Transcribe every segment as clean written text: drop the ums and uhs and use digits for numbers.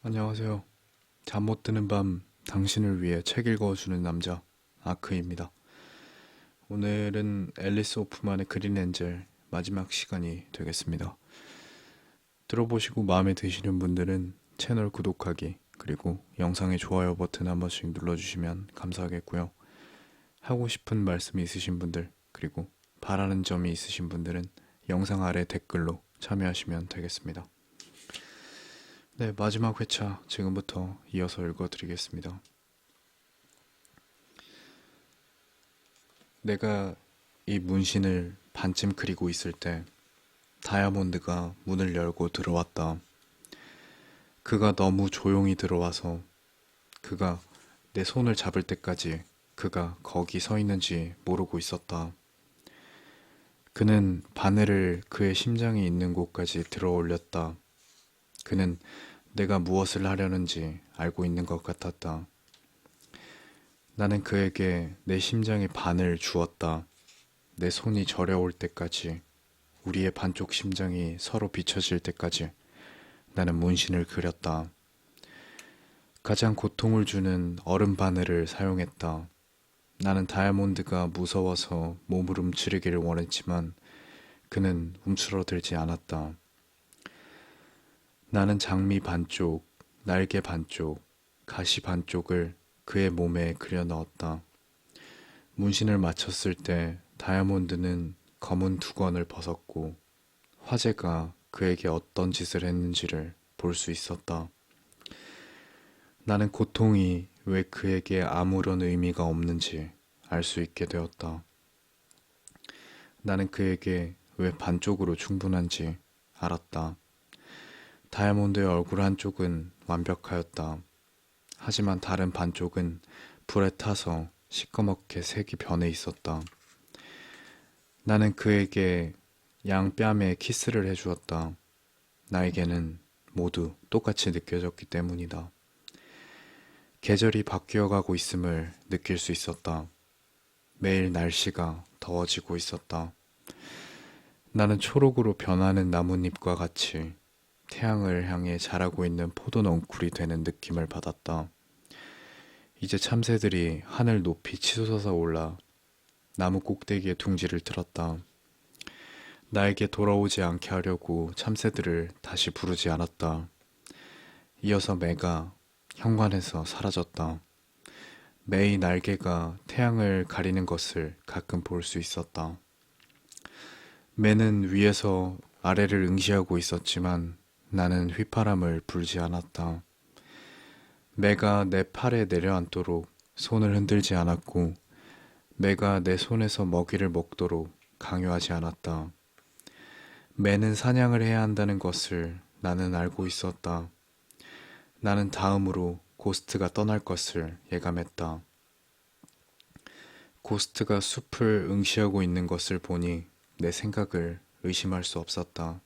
안녕하세요. 잠 못 드는 밤 당신을 위해 책 읽어주는 남자 아크입니다. 오늘은 앨리스 오프만의 그린 엔젤 마지막 시간이 되겠습니다. 들어보시고 마음에 드시는 분들은 채널 구독하기 그리고 영상의 좋아요 버튼 한 번씩 눌러주시면 감사하겠고요. 하고 싶은 말씀이 있으신 분들 그리고 바라는 점이 있으신 분들은 영상 아래 댓글로 참여하시면 되겠습니다. 네, 마지막 회차 지금부터 이어서 읽어드리겠습니다. 내가 이 문신을 반쯤 그리고 있을 때 다이아몬드가 문을 열고 들어왔다. 그가 너무 조용히 들어와서 그가 내 손을 잡을 때까지 그가 거기 서 있는지 모르고 있었다. 그는 바늘을 그의 심장이 있는 곳까지 들어 올렸다. 그는 내가 무엇을 하려는지 알고 있는 것 같았다. 나는 그에게 내 심장의 반을 주었다. 내 손이 저려올 때까지, 우리의 반쪽 심장이 서로 비춰질 때까지 나는 문신을 그렸다. 가장 고통을 주는 얼음 바늘을 사용했다. 나는 다이아몬드가 무서워서 몸을 움츠리기를 원했지만 그는 움츠러들지 않았다. 나는 장미 반쪽, 날개 반쪽, 가시 반쪽을 그의 몸에 그려 넣었다. 문신을 마쳤을 때 다이아몬드는 검은 두건을 벗었고 화재가 그에게 어떤 짓을 했는지를 볼 수 있었다. 나는 고통이 왜 그에게 아무런 의미가 없는지 알 수 있게 되었다. 나는 그에게 왜 반쪽으로 충분한지 알았다. 다이아몬드의 얼굴 한쪽은 완벽하였다. 하지만 다른 반쪽은 불에 타서 시꺼멓게 색이 변해 있었다. 나는 그에게 양뺨에 키스를 해주었다. 나에게는 모두 똑같이 느껴졌기 때문이다. 계절이 바뀌어가고 있음을 느낄 수 있었다. 매일 날씨가 더워지고 있었다. 나는 초록으로 변하는 나뭇잎과 같이 태양을 향해 자라고 있는 포도 넝쿨이 되는 느낌을 받았다. 이제 참새들이 하늘 높이 치솟아 올라 나무 꼭대기에 둥지를 틀었다. 나에게 돌아오지 않게 하려고 참새들을 다시 부르지 않았다. 이어서 매가 현관에서 사라졌다. 매의 날개가 태양을 가리는 것을 가끔 볼 수 있었다. 매는 위에서 아래를 응시하고 있었지만 나는 휘파람을 불지 않았다. 매가 내 팔에 내려앉도록 손을 흔들지 않았고 매가 내 손에서 먹이를 먹도록 강요하지 않았다. 매는 사냥을 해야 한다는 것을 나는 알고 있었다. 나는 다음으로 고스트가 떠날 것을 예감했다. 고스트가 숲을 응시하고 있는 것을 보니 내 생각을 의심할 수 없었다.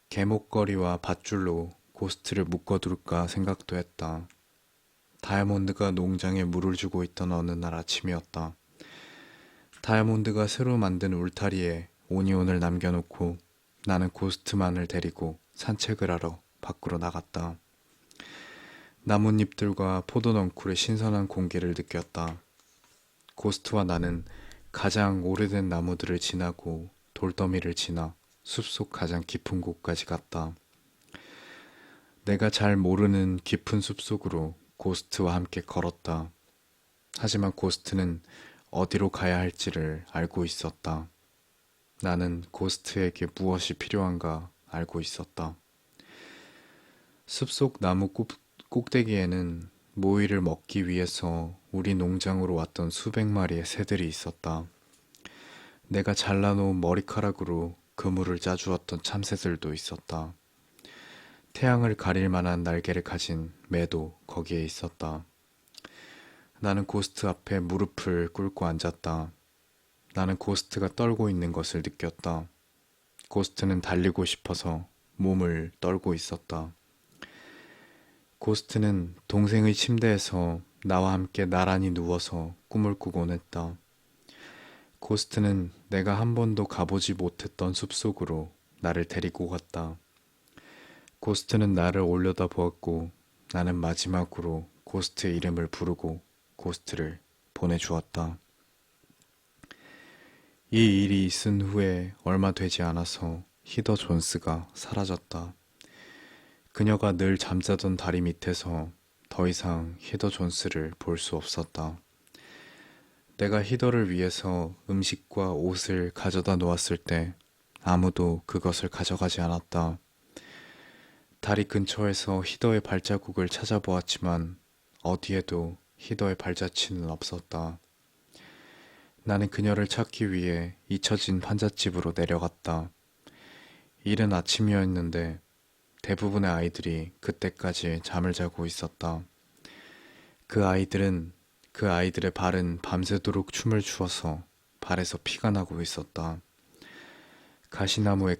개목걸이와 밧줄로 고스트를 묶어둘까 생각도 했다. 다이아몬드가 농장에 물을 주고 있던 어느 날 아침이었다. 다이아몬드가 새로 만든 울타리에 오니온을 남겨놓고 나는 고스트만을 데리고 산책을 하러 밖으로 나갔다. 나뭇잎들과 포도넝쿨의 신선한 공기를 느꼈다. 고스트와 나는 가장 오래된 나무들을 지나고 돌더미를 지나 숲속 가장 깊은 곳까지 갔다. 내가 잘 모르는 깊은 숲속으로 고스트와 함께 걸었다. 하지만 고스트는 어디로 가야 할지를 알고 있었다. 나는 고스트에게 무엇이 필요한가 알고 있었다. 숲속 나무 꼭대기에는 모이를 먹기 위해서 우리 농장으로 왔던 수백 마리의 새들이 있었다. 내가 잘라놓은 머리카락으로 그물을 짜주었던 참새들도 있었다. 태양을 가릴 만한 날개를 가진 매도 거기에 있었다. 나는 고스트 앞에 무릎을 꿇고 앉았다. 나는 고스트가 떨고 있는 것을 느꼈다. 고스트는 달리고 싶어서 몸을 떨고 있었다. 고스트는 동생의 침대에서 나와 함께 나란히 누워서 꿈을 꾸곤 했다. 고스트는 내가 한 번도 가보지 못했던 숲속으로 나를 데리고 갔다. 고스트는 나를 올려다보았고 나는 마지막으로 고스트의 이름을 부르고 고스트를 보내주었다. 이 일이 있은 후에 얼마 되지 않아서 히더 존스가 사라졌다. 그녀가 늘 잠자던 다리 밑에서 더 이상 히더 존스를 볼 수 없었다. 내가 히더를 위해서 음식과 옷을 가져다 놓았을 때 아무도 그것을 가져가지 않았다. 다리 근처에서 히더의 발자국을 찾아보았지만 어디에도 히더의 발자취는 없었다. 나는 그녀를 찾기 위해 잊혀진 판잣집으로 내려갔다. 이른 아침이었는데 대부분의 아이들이 그때까지 잠을 자고 있었다. 그 아이들의 발은 밤새도록 춤을 추어서 발에서 피가 나고 있었다. 가시나무의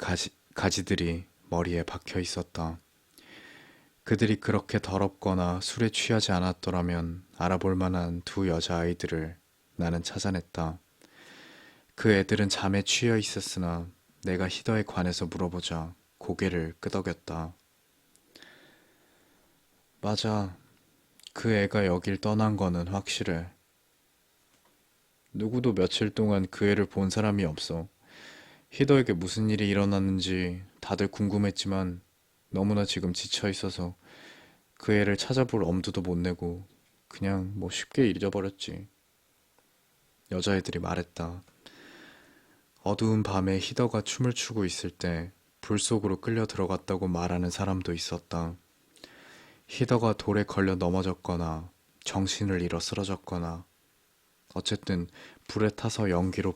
가지들이 머리에 박혀 있었다. 그들이 그렇게 더럽거나 술에 취하지 않았더라면 알아볼 만한 두 여자아이들을 나는 찾아냈다. 그 애들은 잠에 취해 있었으나 내가 히더에 관해서 물어보자 고개를 끄덕였다. 맞아. 그 애가 여길 떠난 거는 확실해. 누구도 며칠 동안 그 애를 본 사람이 없어. 히더에게 무슨 일이 일어났는지 다들 궁금했지만 너무나 지금 지쳐 있어서 그 애를 찾아볼 엄두도 못 내고 그냥 뭐 쉽게 잊어버렸지. 여자애들이 말했다. 어두운 밤에 히더가 춤을 추고 있을 때 불 속으로 끌려 들어갔다고 말하는 사람도 있었다. 히더가 돌에 걸려 넘어졌거나 정신을 잃어 쓰러졌거나 어쨌든 불에 타서 연기로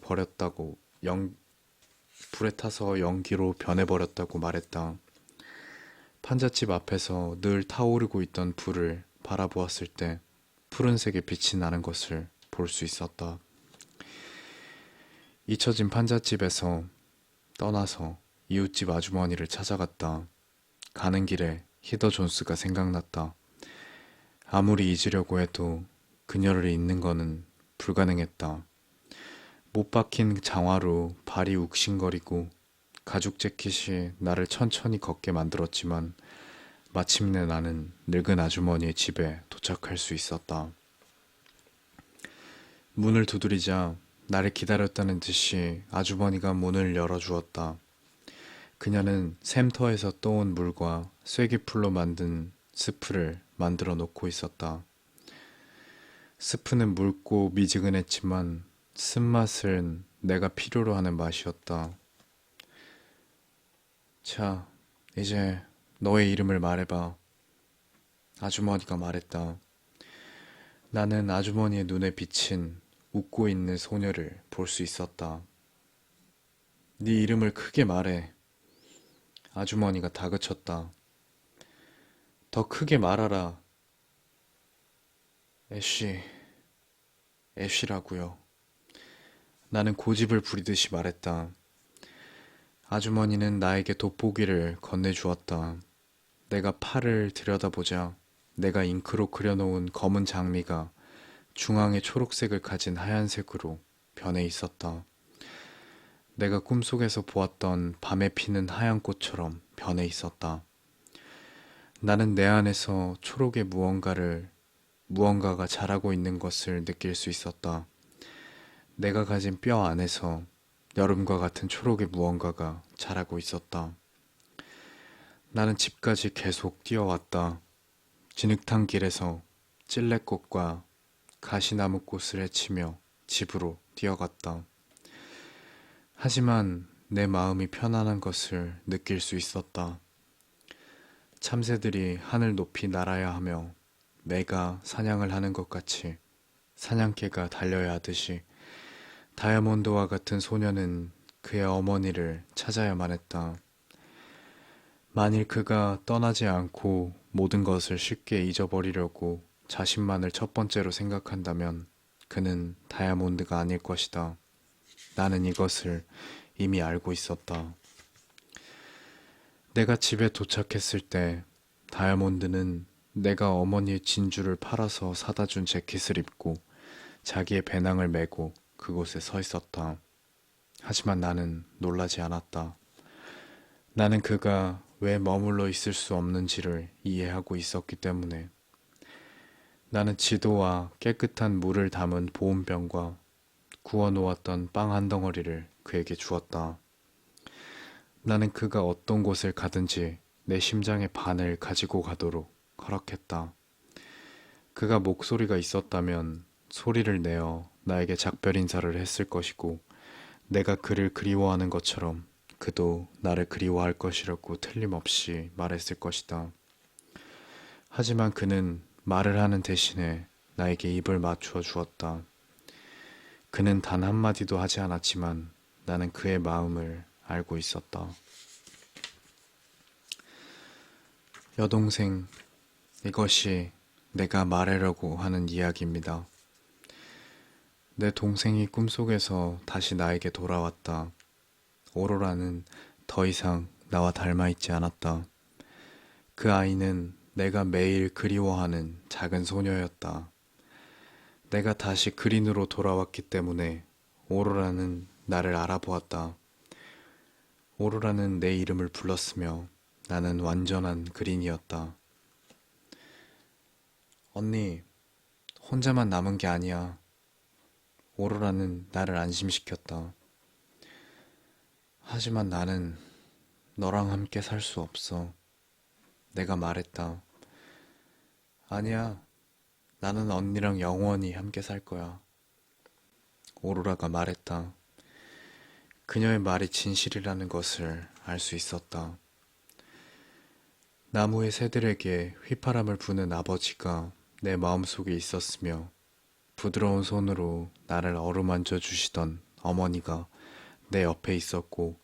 변해버렸다고 말했다. 판잣집 앞에서 늘 타오르고 있던 불을 바라보았을 때 푸른색의 빛이 나는 것을 볼 수 있었다. 잊혀진 판잣집에서 떠나서 이웃집 아주머니를 찾아갔다. 가는 길에 히더 존스가 생각났다. 아무리 잊으려고 해도 그녀를 잊는 거는 불가능했다. 못 박힌 장화로 발이 욱신거리고 가죽 재킷이 나를 천천히 걷게 만들었지만 마침내 나는 늙은 아주머니의 집에 도착할 수 있었다. 문을 두드리자 나를 기다렸다는 듯이 아주머니가 문을 열어주었다. 그녀는 샘터에서 떠온 물과 쐐기풀로 만든 스프를 만들어 놓고 있었다. 스프는 묽고 미지근했지만 쓴맛은 내가 필요로 하는 맛이었다. 자, 이제 너의 이름을 말해봐. 아주머니가 말했다. 나는 아주머니의 눈에 비친 웃고 있는 소녀를 볼 수 있었다. 네 이름을 크게 말해. 아주머니가 다그쳤다. 더 크게 말하라. 애쉬라고요. 나는 고집을 부리듯이 말했다. 아주머니는 나에게 돋보기를 건네주었다. 내가 팔을 들여다보자 내가 잉크로 그려놓은 검은 장미가 중앙에 초록색을 가진 하얀색으로 변해 있었다. 내가 꿈속에서 보았던 밤에 피는 하얀 꽃처럼 변해 있었다. 나는 내 안에서 초록의 무언가가 자라고 있는 것을 느낄 수 있었다. 내가 가진 뼈 안에서 여름과 같은 초록의 무언가가 자라고 있었다. 나는 집까지 계속 뛰어왔다. 진흙탕 길에서 찔레꽃과 가시나무꽃을 헤치며 집으로 뛰어갔다. 하지만 내 마음이 편안한 것을 느낄 수 있었다. 참새들이 하늘 높이 날아야 하며 매가 사냥을 하는 것 같이 사냥개가 달려야 하듯이 다이아몬드와 같은 소녀는 그의 어머니를 찾아야만 했다. 만일 그가 떠나지 않고 모든 것을 쉽게 잊어버리려고 자신만을 첫 번째로 생각한다면 그는 다이아몬드가 아닐 것이다. 나는 이것을 이미 알고 있었다. 내가 집에 도착했을 때 다이아몬드는 내가 어머니의 진주를 팔아서 사다 준 재킷을 입고 자기의 배낭을 메고 그곳에 서 있었다. 하지만 나는 놀라지 않았다. 나는 그가 왜 머물러 있을 수 없는지를 이해하고 있었기 때문에 나는 지도와 깨끗한 물을 담은 보온병과 구워놓았던 빵 한 덩어리를 그에게 주었다. 나는 그가 어떤 곳을 가든지 내 심장의 반을 가지고 가도록 허락했다. 그가 목소리가 있었다면 소리를 내어 나에게 작별 인사를 했을 것이고 내가 그를 그리워하는 것처럼 그도 나를 그리워할 것이라고 틀림없이 말했을 것이다. 하지만 그는 말을 하는 대신에 나에게 입을 맞추어 주었다. 그는 단 한마디도 하지 않았지만 나는 그의 마음을 알고 있었다. 여동생, 이것이 내가 말하려고 하는 이야기입니다. 내 동생이 꿈속에서 다시 나에게 돌아왔다. 오로라는 더 이상 나와 닮아 있지 않았다. 그 아이는 내가 매일 그리워하는 작은 소녀였다. 내가 다시 그린으로 돌아왔기 때문에 오로라는 나를 알아보았다. 오로라는 내 이름을 불렀으며 나는 완전한 그린이었다. 언니, 혼자만 남은 게 아니야. 오로라는 나를 안심시켰다. 하지만 나는 너랑 함께 살 수 없어. 내가 말했다. 아니야, 나는 언니랑 영원히 함께 살 거야. 오로라가 말했다. 그녀의 말이 진실이라는 것을 알 수 있었다. 나무의 새들에게 휘파람을 부는 아버지가 내 마음속에 있었으며 부드러운 손으로 나를 어루만져 주시던 어머니가 내 옆에 있었고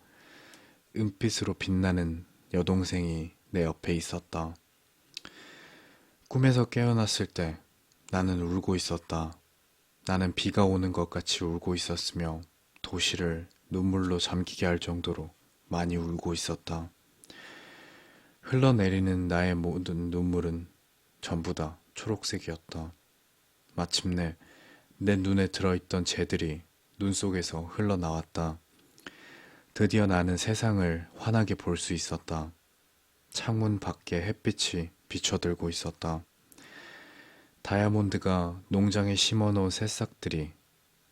은빛으로 빛나는 여동생이 내 옆에 있었다. 꿈에서 깨어났을 때 나는 울고 있었다. 나는 비가 오는 것 같이 울고 있었으며 도시를 눈물로 잠기게 할 정도로 많이 울고 있었다. 흘러내리는 나의 모든 눈물은 전부 다 초록색이었다. 마침내 내 눈에 들어있던 재들이 눈 속에서 흘러나왔다. 드디어 나는 세상을 환하게 볼 수 있었다. 창문 밖에 햇빛이 비춰들고 있었다. 다이아몬드가 농장에 심어놓은 새싹들이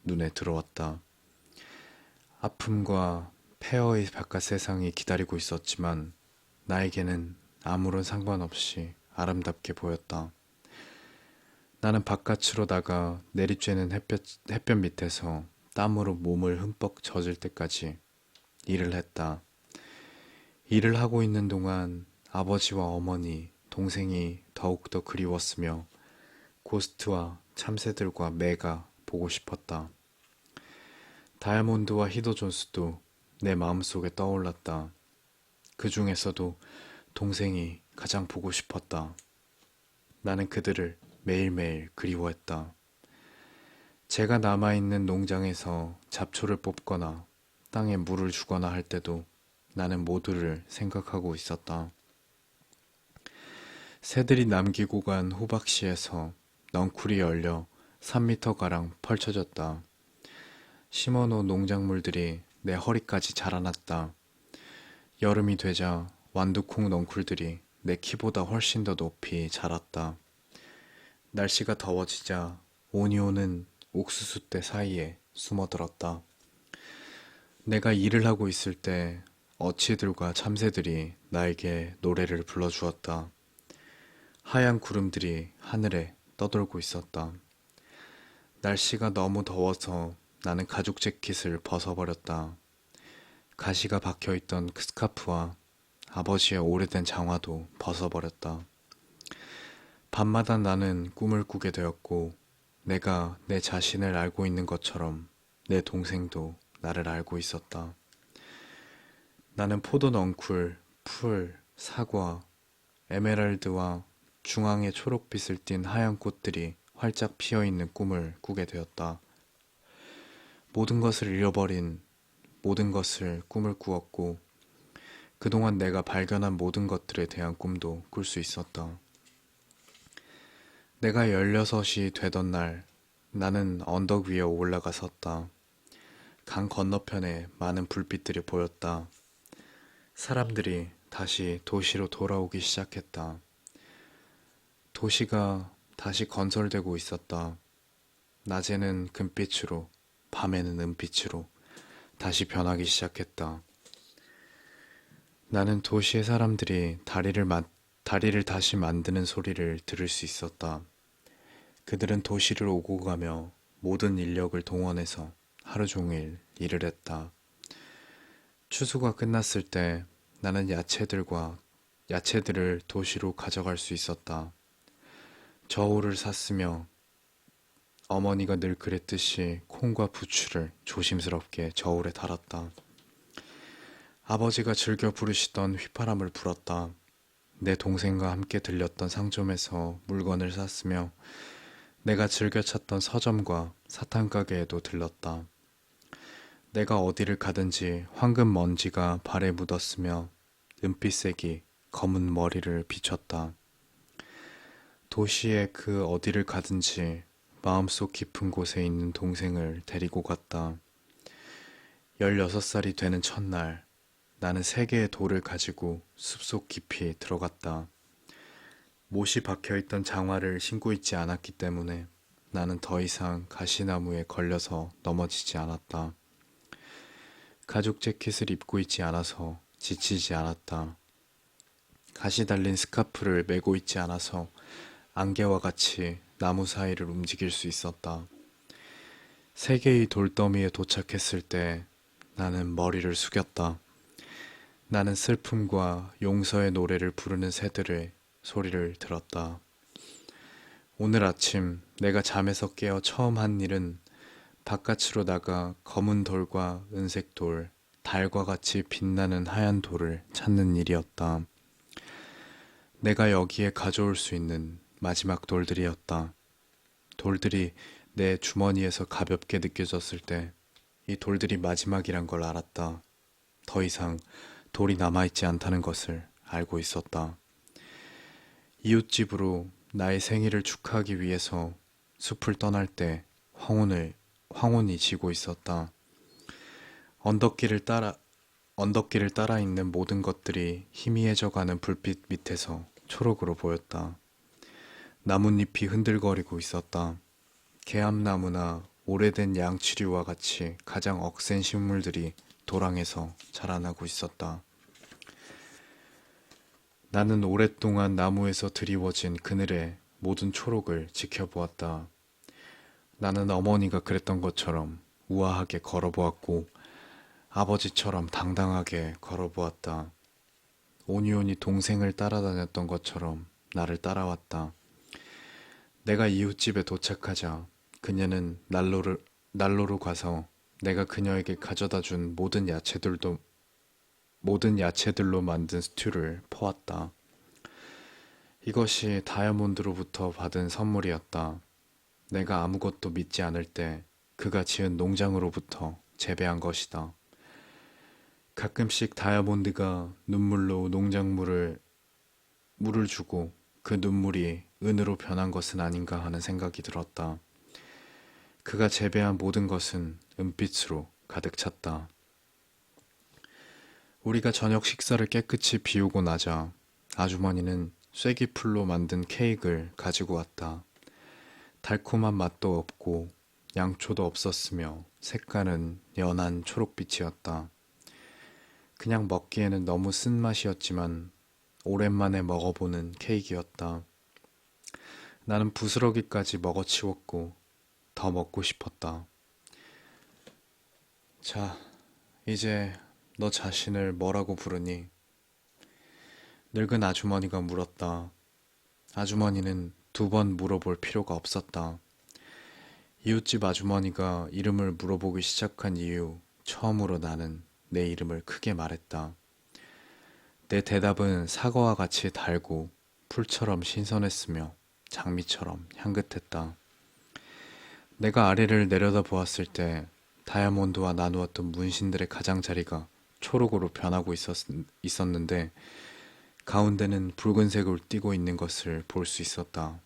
눈에 들어왔다. 아픔과 폐허의 바깥 세상이 기다리고 있었지만 나에게는 아무런 상관없이 아름답게 보였다. 나는 바깥으로 나가 내리쬐는 햇볕 밑에서 땀으로 몸을 흠뻑 젖을 때까지 일을 했다. 일을 하고 있는 동안 아버지와 어머니, 동생이 더욱더 그리웠으며 고스트와 참새들과 매가 보고 싶었다. 다이아몬드와 히도 존스도 내 마음속에 떠올랐다. 그 중에서도 동생이 가장 보고 싶었다. 나는 그들을 매일매일 그리워했다. 제가 남아있는 농장에서 잡초를 뽑거나 땅에 물을 주거나 할 때도 나는 모두를 생각하고 있었다. 새들이 남기고 간 호박씨에서 넝쿨이 열려 3미터가량 펼쳐졌다. 심어놓은 농작물들이 내 허리까지 자라났다. 여름이 되자 완두콩 넝쿨들이 내 키보다 훨씬 더 높이 자랐다. 날씨가 더워지자 오니오는 옥수수대 사이에 숨어들었다. 내가 일을 하고 있을 때 어치들과 참새들이 나에게 노래를 불러주었다. 하얀 구름들이 하늘에 떠돌고 있었다. 날씨가 너무 더워서 나는 가죽 재킷을 벗어버렸다. 가시가 박혀있던 그 스카프와 아버지의 오래된 장화도 벗어버렸다. 밤마다 나는 꿈을 꾸게 되었고 내가 내 자신을 알고 있는 것처럼 내 동생도 나를 알고 있었다. 나는 포도 넝쿨, 풀, 사과, 에메랄드와 중앙에 초록빛을 띤 하얀 꽃들이 활짝 피어있는 꿈을 꾸게 되었다. 모든 것을 잃어버린 모든 것을 꿈을 꾸었고 그동안 내가 발견한 모든 것들에 대한 꿈도 꿀 수 있었다. 내가 16이 되던 날 나는 언덕 위에 올라가 섰다. 강 건너편에 많은 불빛들이 보였다. 사람들이 다시 도시로 돌아오기 시작했다. 도시가 다시 건설되고 있었다. 낮에는 금빛으로, 밤에는 은빛으로 다시 변하기 시작했다. 나는 도시의 사람들이 다리를 다시 만드는 소리를 들을 수 있었다. 그들은 도시를 오고 가며 모든 인력을 동원해서 하루 종일 일을 했다. 추수가 끝났을 때 나는 야채들을 도시로 가져갈 수 있었다. 저울을 샀으며 어머니가 늘 그랬듯이 콩과 부추를 조심스럽게 저울에 달았다. 아버지가 즐겨 부르시던 휘파람을 불었다. 내 동생과 함께 들렸던 상점에서 물건을 샀으며 내가 즐겨 찾던 서점과 사탕 가게에도 들렀다. 내가 어디를 가든지 황금 먼지가 발에 묻었으며 은빛색이 검은 머리를 비췄다. 도시의 그 어디를 가든지 마음속 깊은 곳에 있는 동생을 데리고 갔다. 16살이 되는 첫날, 나는 3개의 돌을 가지고 숲속 깊이 들어갔다. 못이 박혀있던 장화를 신고 있지 않았기 때문에 나는 더 이상 가시나무에 걸려서 넘어지지 않았다. 가죽 재킷을 입고 있지 않아서 지치지 않았다. 가시 달린 스카프를 메고 있지 않아서 안개와 같이 나무 사이를 움직일 수 있었다. 3개의 돌더미에 도착했을 때 나는 머리를 숙였다. 나는 슬픔과 용서의 노래를 부르는 새들의 소리를 들었다. 오늘 아침 내가 잠에서 깨어 처음 한 일은 바깥으로 나가 검은 돌과 은색 돌, 달과 같이 빛나는 하얀 돌을 찾는 일이었다. 내가 여기에 가져올 수 있는 마지막 돌들이었다. 돌들이 내 주머니에서 가볍게 느껴졌을 때 이 돌들이 마지막이란 걸 알았다. 더 이상 돌이 남아있지 않다는 것을 알고 있었다. 이웃집으로 나의 생일을 축하하기 위해서 숲을 떠날 때 황혼이 지고 있었다. 언덕길을 따라 있는 모든 것들이 희미해져가는 불빛 밑에서 초록으로 보였다. 나뭇잎이 흔들거리고 있었다. 개암나무나 오래된 양치류와 같이 가장 억센 식물들이 도랑에서 자라나고 있었다. 나는 오랫동안 나무에서 드리워진 그늘의 모든 초록을 지켜보았다. 나는 어머니가 그랬던 것처럼 우아하게 걸어보았고 아버지처럼 당당하게 걸어보았다. 오니온이 동생을 따라다녔던 것처럼 나를 따라왔다. 내가 이웃집에 도착하자 그녀는 난로로 가서 내가 그녀에게 가져다 준 모든 야채들로 만든 스튜를 퍼왔다. 이것이 다이아몬드로부터 받은 선물이었다. 내가 아무것도 믿지 않을 때 그가 지은 농장으로부터 재배한 것이다. 가끔씩 다이아몬드가 눈물로 물을 주고 그 눈물이 은으로 변한 것은 아닌가 하는 생각이 들었다. 그가 재배한 모든 것은 은빛으로 가득 찼다. 우리가 저녁 식사를 깨끗이 비우고 나자 아주머니는 쐐기풀로 만든 케이크를 가지고 왔다. 달콤한 맛도 없고 양초도 없었으며 색깔은 연한 초록빛이었다. 그냥 먹기에는 너무 쓴맛이었지만 오랜만에 먹어보는 케이크였다. 나는 부스러기까지 먹어치웠고 더 먹고 싶었다. 자, 이제 너 자신을 뭐라고 부르니? 늙은 아주머니가 물었다. 아주머니는 2번 물어볼 필요가 없었다. 이웃집 아주머니가 이름을 물어보기 시작한 이후 처음으로 나는 내 이름을 크게 말했다. 내 대답은 사과와 같이 달고 풀처럼 신선했으며 장미처럼 향긋했다. 내가 아래를 내려다 보았을 때 다이아몬드와 나누었던 문신들의 가장자리가 초록으로 변하고 있었는데 가운데는 붉은색을 띠고 있는 것을 볼 수 있었다.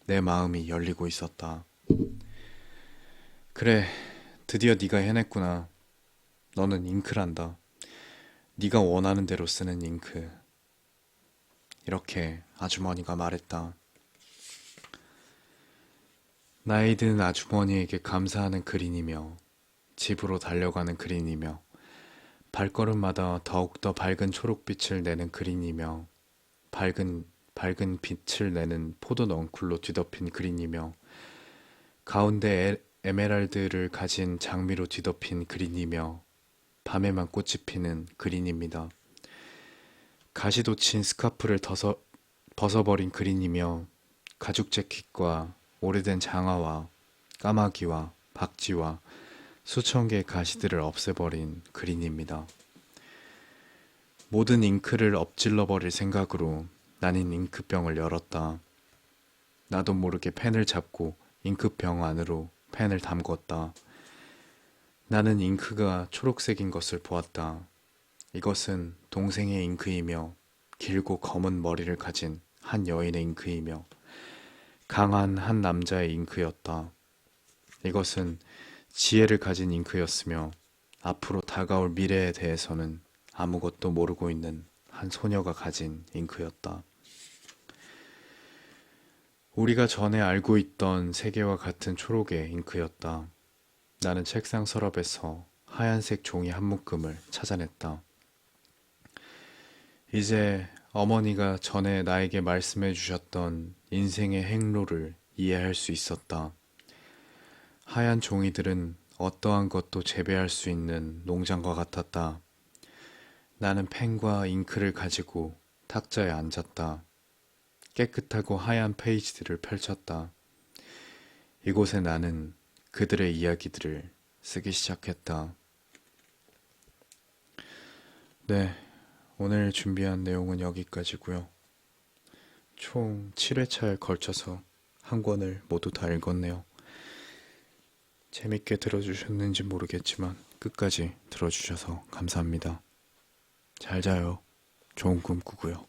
내 마음이 열리고 있었다. 그래, 드디어 네가 해냈구나. 너는 잉크란다. 네가 원하는 대로 쓰는 잉크. 이렇게 아주머니가 말했다. 나이 든 아주머니에게 감사하는 그린이며 집으로 달려가는 그린이며 발걸음마다 더욱더 밝은 초록빛을 내는 그린이며 밝은 빛을 내는 포도 넝쿨로 뒤덮인 그린이며 가운데 에메랄드를 가진 장미로 뒤덮인 그린이며 밤에만 꽃이 피는 그린입니다. 가시도 친 스카프를 벗어버린 그린이며 가죽 재킷과 오래된 장화와 까마귀와 박쥐와 수천 개의 가시들을 없애버린 그린입니다. 모든 잉크를 엎질러버릴 생각으로 나는 잉크병을 열었다. 나도 모르게 펜을 잡고 잉크병 안으로 펜을 담궜다. 나는 잉크가 초록색인 것을 보았다. 이것은 동생의 잉크이며 길고 검은 머리를 가진 한 여인의 잉크이며 강한 한 남자의 잉크였다. 이것은 지혜를 가진 잉크였으며 앞으로 다가올 미래에 대해서는 아무것도 모르고 있는 한 소녀가 가진 잉크였다. 우리가 전에 알고 있던 세계와 같은 초록의 잉크였다. 나는 책상 서랍에서 하얀색 종이 한 묶음을 찾아냈다. 이제 어머니가 전에 나에게 말씀해 주셨던 인생의 행로를 이해할 수 있었다. 하얀 종이들은 어떠한 것도 재배할 수 있는 농장과 같았다. 나는 펜과 잉크를 가지고 탁자에 앉았다. 깨끗하고 하얀 페이지들을 펼쳤다. 이곳에 나는 그들의 이야기들을 쓰기 시작했다. 네, 오늘 준비한 내용은 여기까지고요. 총 7회차에 걸쳐서 한 권을 모두 다 읽었네요. 재밌게 들어주셨는지 모르겠지만 끝까지 들어주셔서 감사합니다. 잘 자요. 좋은 꿈 꾸고요.